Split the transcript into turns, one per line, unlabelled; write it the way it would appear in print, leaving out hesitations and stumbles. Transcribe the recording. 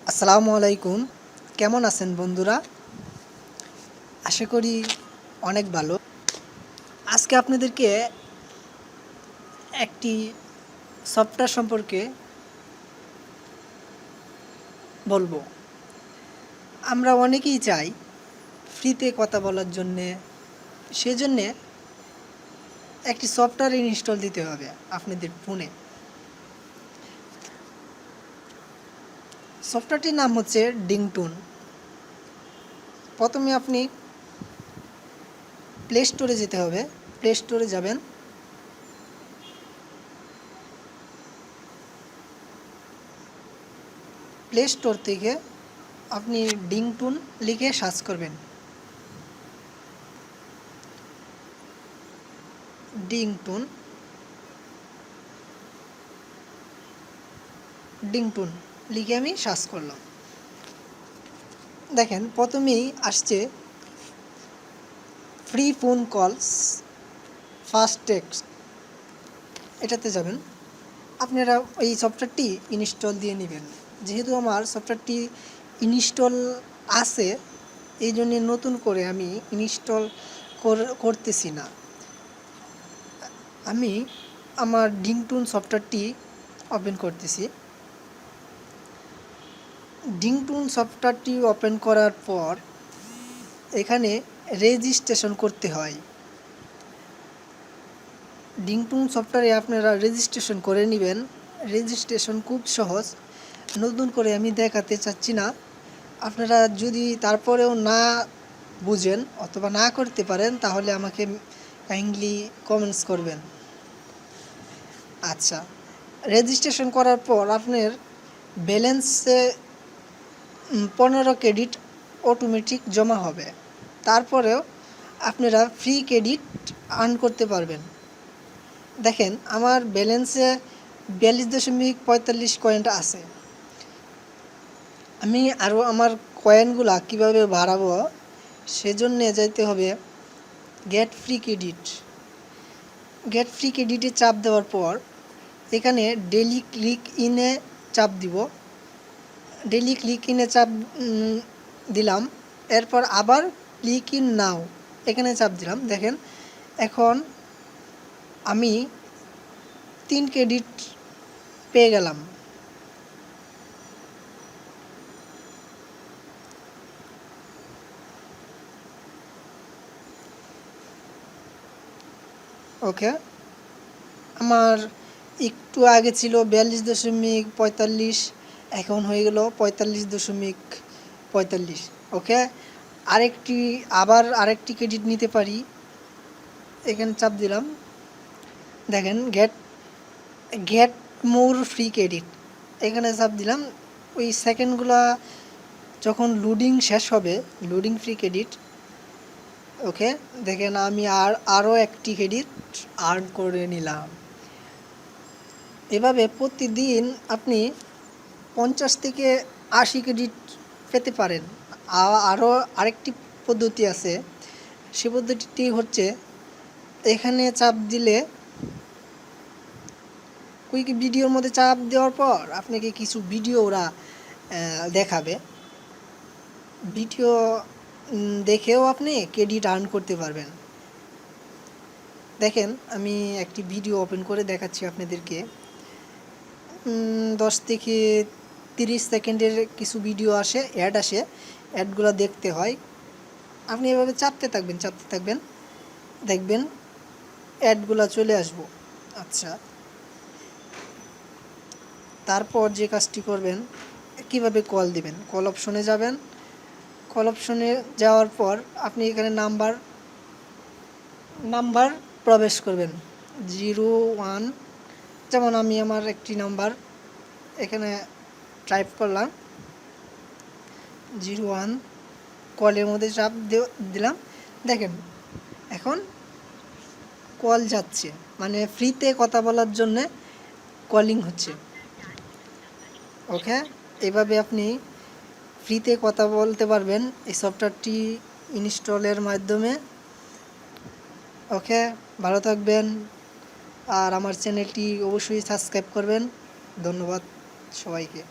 আসসালামু আলাইকুম। কেমন আছেন বন্ধুরা? আশা করি অনেক ভালো। আজকে আপনাদেরকে একটি সফটওয়্যার সম্পর্কে বলবো। আমরা অনেকেই চাই ফ্রিতে কথা বলার জন্যে, সেজন্যে একটি সফটওয়্যার ইনস্টল দিতে হবে আপনাদের ফোনে। সফটওয়্যারটির নাম হচ্ছে ডিংটুন। প্রথমে আপনি প্লে স্টোরে যেতে হবে। প্লে স্টোরে যাবেন। প্লে স্টোর থেকে আপনি ডিংটুন লিখে সার্চ করবেন। ডিংটুন ডিংটুন লিখে আমি সার্চ করলাম। দেখেন প্রথমেই আসছে free phone calls fast text, এটাতে যাবেন। আপনারা এই সফটওয়্যারটি ইনস্টল দিয়ে নেবেন। যেহেতু আমার সফটওয়্যারটি ইনস্টল আছে, এই জন্যে নতুন করে আমি ইনস্টল করতেছি না। আমি আমার ডিংটুন সফটওয়্যারটি ওপেন করতেছি। ডিংটুন সফটওয়্যারটি ওপেন করার পর এখানে রেজিস্ট্রেশন করতে হয়। ডিংটুন সফটওয়্যারে আপনারা রেজিস্ট্রেশন করে নেবেন। রেজিস্ট্রেশন খুব সহজ, নতুন করে আমি দেখাতে চাচ্ছি না। আপনারা যদি তারপরেও না বুঝেন অথবা না করতে পারেন তাহলে আমাকে কাইন্ডলি কমেন্টস করবেন। আচ্ছা, রেজিস্ট্রেশন করার পর আপনার ব্যালেন্সে 15 ক্রেডিট অটোমেটিক জমা হবে। তারপরেও আপনারা ফ্রি ক্রেডিট আর্ন করতে পারবেন। দেখেন আমার ব্যালেন্সে 42.45 কয়েন আছে। আমি আরও আমার কয়েনগুলা কীভাবে বাড়াবো সেজন্যে যাইতে হবে gate free credit. Gate free ক্রেডিটে চাপ দেওয়ার পর এখানে ডেলি ক্লিক ইনে চাপ দিব। ডেলি ক্লিক ইনে চাপ দিলাম। এরপর আবার ক্লিক ইন নাও এখানে চাপ দিলাম। দেখেন এখন আমি 3 ক্রেডিট পেয়ে গেলাম। ওকে, আমার একটু আগে ছিল 42.45, এখন হয়ে গেল 45.45। ওকে, আরেকটি ক্রেডিট নিতে পারি। এখানে চাপ দিলাম। দেখেন গেট মোর ফ্রি ক্রেডিট এখানে চাপ দিলাম। ওই সেকেন্ডগুলা যখন লোডিং শেষ হবে, লোডিং ফ্রি ক্রেডিট। ওকে, দেখেন আমি আরও একটি ক্রেডিট আর্ন করে নিলাম। এভাবে প্রতিদিন আপনি 50 থেকে 80 ক্রেডিট পেতে পারেন। আরও আরেকটি পদ্ধতি আছে। সে পদ্ধতিটি হচ্ছে এখানে চাপ দিলে কুইক ভিডিওর মধ্যে চাপ দেওয়ার পর আপনাকে কিছু ভিডিও ওরা দেখাবে। ভিডিও দেখেও আপনি ক্রেডিট আর্ন করতে পারবেন। দেখেন আমি একটি ভিডিও ওপেন করে দেখাচ্ছি আপনাদেরকে। 10 থেকে 30 সেকেন্ডের কিছু ভিডিও আসে, অ্যাড আসে। অ্যাডগুলো দেখতে হয়। আপনি এভাবে চাপতে থাকবেন, দেখবেন অ্যাডগুলো চলে আসবো। আচ্ছা, তারপর যে কাজটি করবেন, কিভাবে কল দিবেন, কল অপশনে যাবেন। কল অপশনে যাওয়ার পর আপনি এখানে নাম্বার প্রবেশ করবেন 01। যেমন আমি আমার একটি নাম্বার এখানে টাইপ করলাম 01। কলের মধ্যে চাপ দিলাম। দেখেন এখন কল যাচ্ছে, মানে ফ্রিতে কথা বলার জন্যে কলিং হচ্ছে। ওকে, এভাবে আপনি ফ্রিতে কথা বলতে পারবেন এই সফটওয়্যারটি ইনস্টলের মাধ্যমে। ওকে, ভালো থাকবেন আর আমার চ্যানেলটি অবশ্যই সাবস্ক্রাইব করবেন। ধন্যবাদ সবাইকে।